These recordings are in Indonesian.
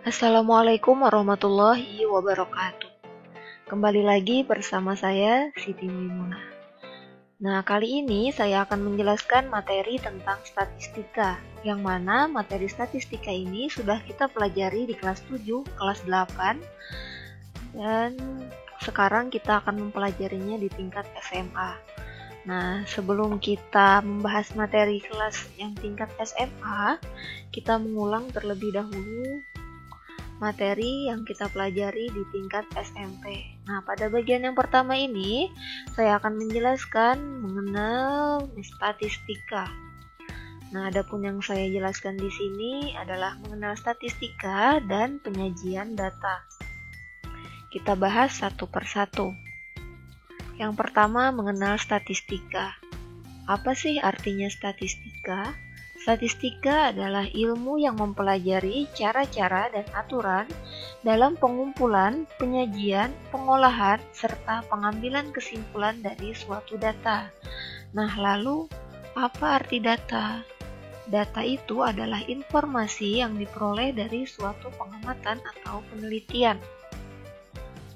Assalamualaikum warahmatullahi wabarakatuh. Kembali lagi bersama saya, Siti Maimunah. Nah, kali ini saya akan menjelaskan materi tentang statistika, yang mana materi statistika ini sudah kita pelajari di kelas 7, kelas 8, dan sekarang kita akan mempelajarinya di tingkat SMA. Nah, sebelum kita membahas materi kelas yang tingkat SMA, kita mengulang terlebih dahulu materi yang kita pelajari di tingkat SMP. Nah, pada bagian yang pertama ini, saya akan menjelaskan mengenal statistika. Nah, adapun yang saya jelaskan di sini adalah mengenal statistika dan penyajian data. Kita bahas satu persatu. Yang pertama, mengenal statistika. Apa sih artinya statistika? Statistika adalah ilmu yang mempelajari cara-cara dan aturan dalam pengumpulan, penyajian, pengolahan, serta pengambilan kesimpulan dari suatu data. Nah, lalu apa arti data? Data itu adalah informasi yang diperoleh dari suatu pengamatan atau penelitian.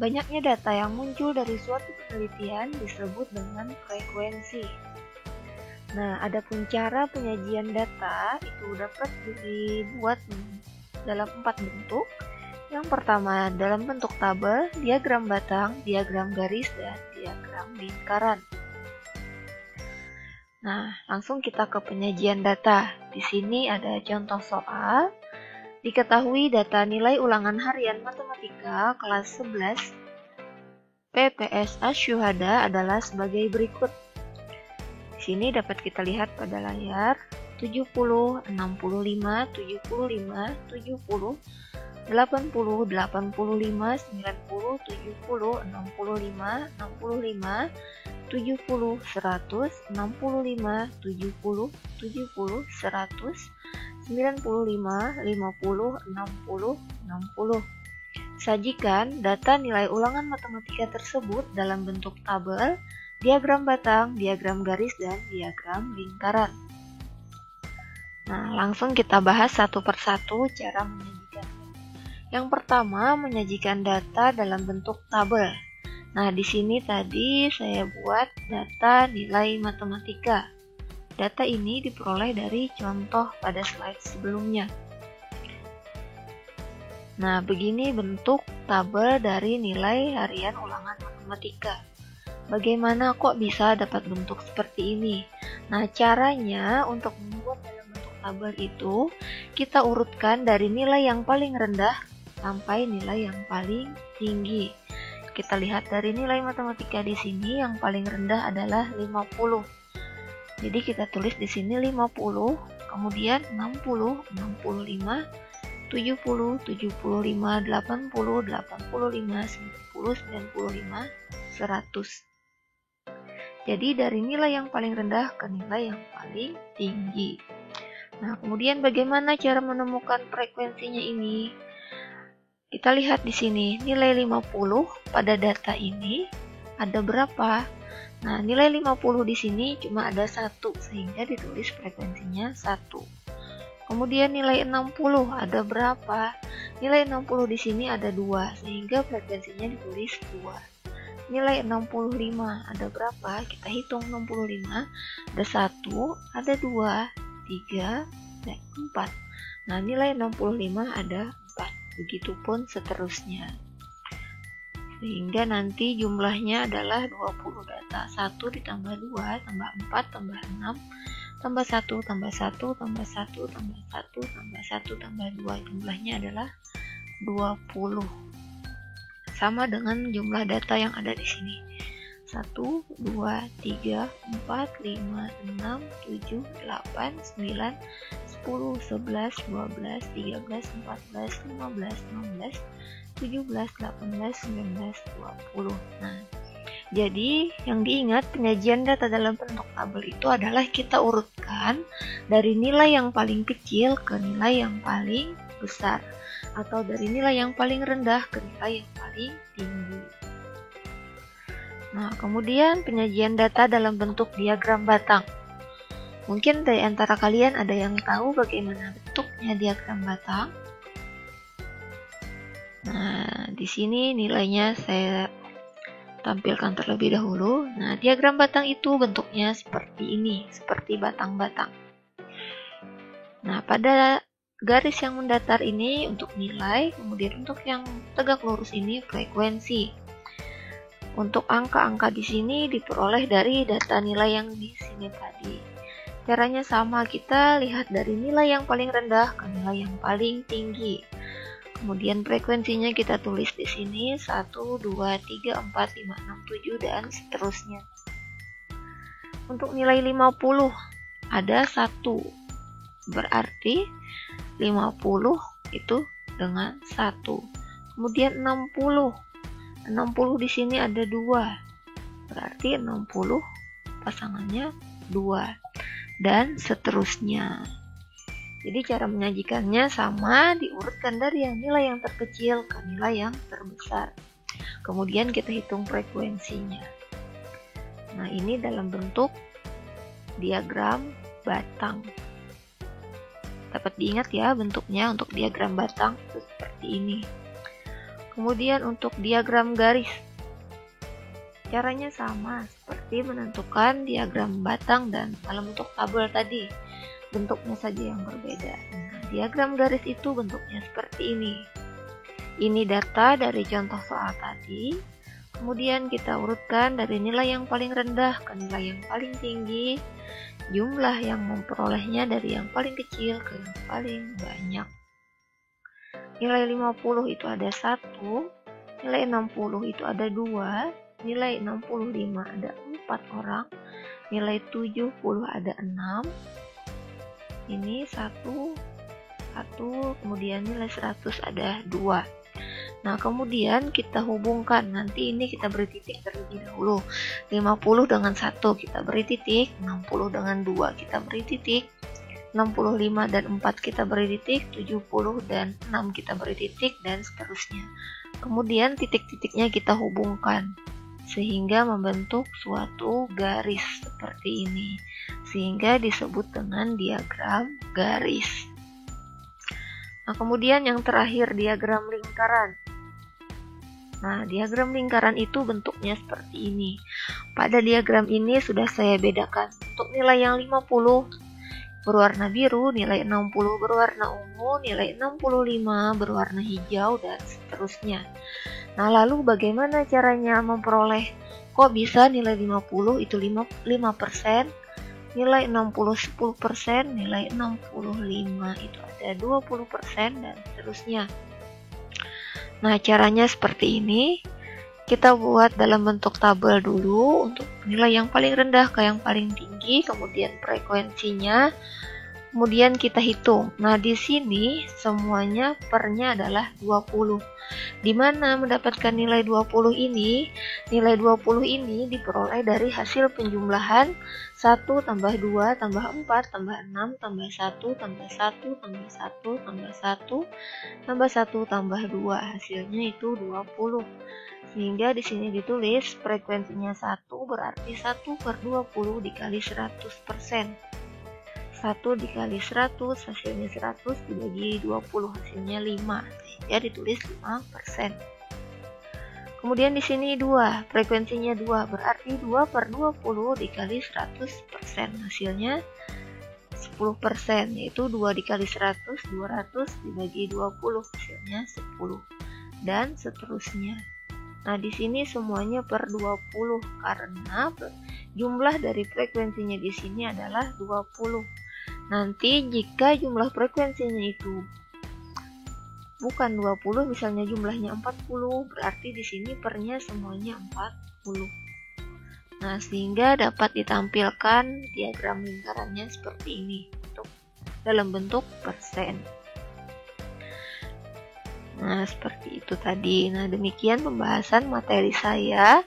Banyaknya data yang muncul dari suatu penelitian disebut dengan frekuensi. Nah, adapun cara penyajian data itu dapat dibuat dalam 4 bentuk. Yang pertama dalam bentuk tabel, diagram batang, diagram garis, dan diagram lingkaran. Nah, langsung kita ke penyajian data. Di sini ada contoh soal. Diketahui data nilai ulangan harian matematika kelas 11 PPS Asyuhada adalah sebagai berikut. Di sini dapat kita lihat pada layar 70, 65, 75, 70, 80, 85, 90, 70, 65, 65, 70, 100, 65, 70, 70, 100, 95, 50, 60, 60. Sajikan data nilai ulangan matematika tersebut dalam bentuk tabel, diagram batang, diagram garis, dan diagram lingkaran. Nah, langsung kita bahas satu persatu cara menyajikannya. Yang pertama, menyajikan data dalam bentuk tabel. Nah, di sini tadi saya buat data nilai matematika. Data ini diperoleh dari contoh pada slide sebelumnya. Nah, begini bentuk tabel dari nilai harian ulangan matematika. Bagaimana kok bisa dapat bentuk seperti ini? Nah, caranya untuk membuat dalam bentuk tabel itu, kita urutkan dari nilai yang paling rendah sampai nilai yang paling tinggi. Kita lihat dari nilai matematika di sini yang paling rendah adalah 50. Jadi kita tulis di sini 50, kemudian 60, 65, 70, 75, 80, 85, 90, 95, 100. Jadi dari nilai yang paling rendah ke nilai yang paling tinggi. Nah, kemudian bagaimana cara menemukan frekuensinya ini? Kita lihat di sini, nilai 50 pada data ini ada berapa? Nah, nilai 50 di sini cuma ada 1, sehingga ditulis frekuensinya 1. Kemudian nilai 60 ada berapa? Nilai 60 di sini ada 2, sehingga frekuensinya ditulis 2. Nilai 65 ada berapa? Kita hitung 65. Ada 1, ada 2, 3, dan 4. Nah, nilai 65 ada 4. Begitupun seterusnya. Sehingga nanti jumlahnya adalah 20 data. 1 ditambah 2, tambah 4, tambah 6, tambah 1, tambah 1, tambah 1, tambah 1, tambah 1, tambah 2. Jumlahnya adalah 20. Sama dengan jumlah data yang ada di sini. 1, 2, 3, 4, 5, 6, 7, 8, 9, 10, 11, 12, 13, 14, 15, 16, 17, 18, 19, 20. Nah, jadi yang diingat penyajian data dalam bentuk tabel itu adalah kita urutkan dari nilai yang paling kecil ke nilai yang paling besar, atau dari nilai yang paling rendah ke nilai yang paling tinggi. Nah, kemudian penyajian data dalam bentuk diagram batang. Mungkin dari antara kalian ada yang tahu bagaimana bentuknya diagram batang? Nah, di sini nilainya saya tampilkan terlebih dahulu. Nah, diagram batang itu bentuknya seperti ini, seperti batang-batang. Nah, pada garis yang mendatar ini untuk nilai, kemudian untuk yang tegak lurus ini frekuensi. Untuk angka-angka di sini diperoleh dari data nilai yang di sini tadi. Caranya sama, kita lihat dari nilai yang paling rendah ke nilai yang paling tinggi. Kemudian frekuensinya kita tulis di sini 1, 2, 3, 4, 5, 6, 7 dan seterusnya. Untuk nilai 50 ada 1. Berarti 50 itu dengan 1. Kemudian 60 di sini ada 2. Berarti 60 pasangannya 2 dan seterusnya. Jadi cara menyajikannya sama, diurutkan dari yang nilai yang terkecil ke nilai yang terbesar. Kemudian kita hitung frekuensinya. Nah, ini dalam bentuk diagram batang. Dapat diingat ya bentuknya untuk diagram batang itu seperti ini. Kemudian untuk diagram garis, caranya sama seperti menentukan diagram batang dan dalam bentuk tabel tadi. Bentuknya saja yang berbeda. Nah, diagram garis itu bentuknya seperti ini. Ini data dari contoh soal tadi. Kemudian kita urutkan dari nilai yang paling rendah ke nilai yang paling tinggi. Jumlah yang memperolehnya dari yang paling kecil ke yang paling banyak. Nilai 50 itu ada 1, nilai 60 itu ada 2, nilai 65 ada 4 orang, nilai 70 ada 6. Ini 1, kemudian nilai 100 ada 2. Nah, kemudian kita hubungkan. Nanti ini kita beri titik terlebih dahulu. 50 dengan 1 kita beri titik, 60 dengan 2 kita beri titik, 65 dan 4 kita beri titik, 70 dan 6 kita beri titik, dan seterusnya. Kemudian titik-titiknya kita hubungkan sehingga membentuk suatu garis seperti ini, sehingga disebut dengan diagram garis. Nah, kemudian yang terakhir diagram lingkaran. Nah, diagram lingkaran itu bentuknya seperti ini. Pada diagram ini sudah saya bedakan. Untuk nilai yang 50 berwarna biru, nilai 60 berwarna ungu, nilai 65 berwarna hijau, dan seterusnya. Nah, lalu bagaimana caranya memperoleh? Kok bisa nilai 50 itu 5%, nilai 60 10%, nilai 65 itu ada 20%, dan seterusnya. Nah, caranya seperti ini. Kita buat dalam bentuk tabel dulu untuk nilai yang paling rendah ke yang paling tinggi, kemudian frekuensinya, kemudian kita hitung. Nah, di sini semuanya pernya adalah 20. Di mana mendapatkan nilai 20 ini? Nilai 20 ini diperoleh dari hasil penjumlahan 1 tambah 2 tambah 4 tambah 6 tambah 1 tambah 1 tambah 1 tambah 1 tambah 1 tambah 2. Hasilnya itu 20. Sehingga di sini ditulis frekuensinya 1 berarti 1 per 20 dikali 100%. 1 dikali 100 hasilnya 100 dibagi 20 hasilnya 5. Sehingga ditulis 5%. Kemudian di sini 2, frekuensinya 2 berarti 2 per 20 dikali 100%. Hasilnya 10%, yaitu 2 dikali 100, 200 dibagi 20 hasilnya 10. Dan seterusnya. Nah, di sini semuanya per 20 karena jumlah dari frekuensinya di sini adalah 20. Nanti jika jumlah frekuensinya itu bukan 20, misalnya jumlahnya 40, berarti di sini pernya semuanya 40. Nah, sehingga dapat ditampilkan diagram lingkarannya seperti ini dalam bentuk persen. Nah, seperti itu tadi. Nah, demikian pembahasan materi saya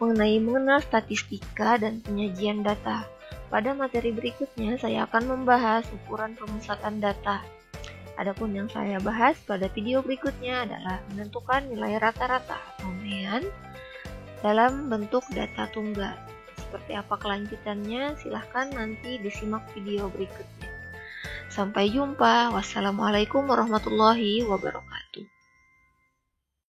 mengenal statistika dan penyajian data. Pada materi berikutnya, saya akan membahas ukuran pemusatan data. Adapun yang saya bahas pada video berikutnya adalah menentukan nilai rata-rata atau median dalam bentuk data tunggal. Seperti apa kelanjutannya? Silahkan nanti disimak video berikutnya. Sampai jumpa. Wassalamualaikum warahmatullahi wabarakatuh.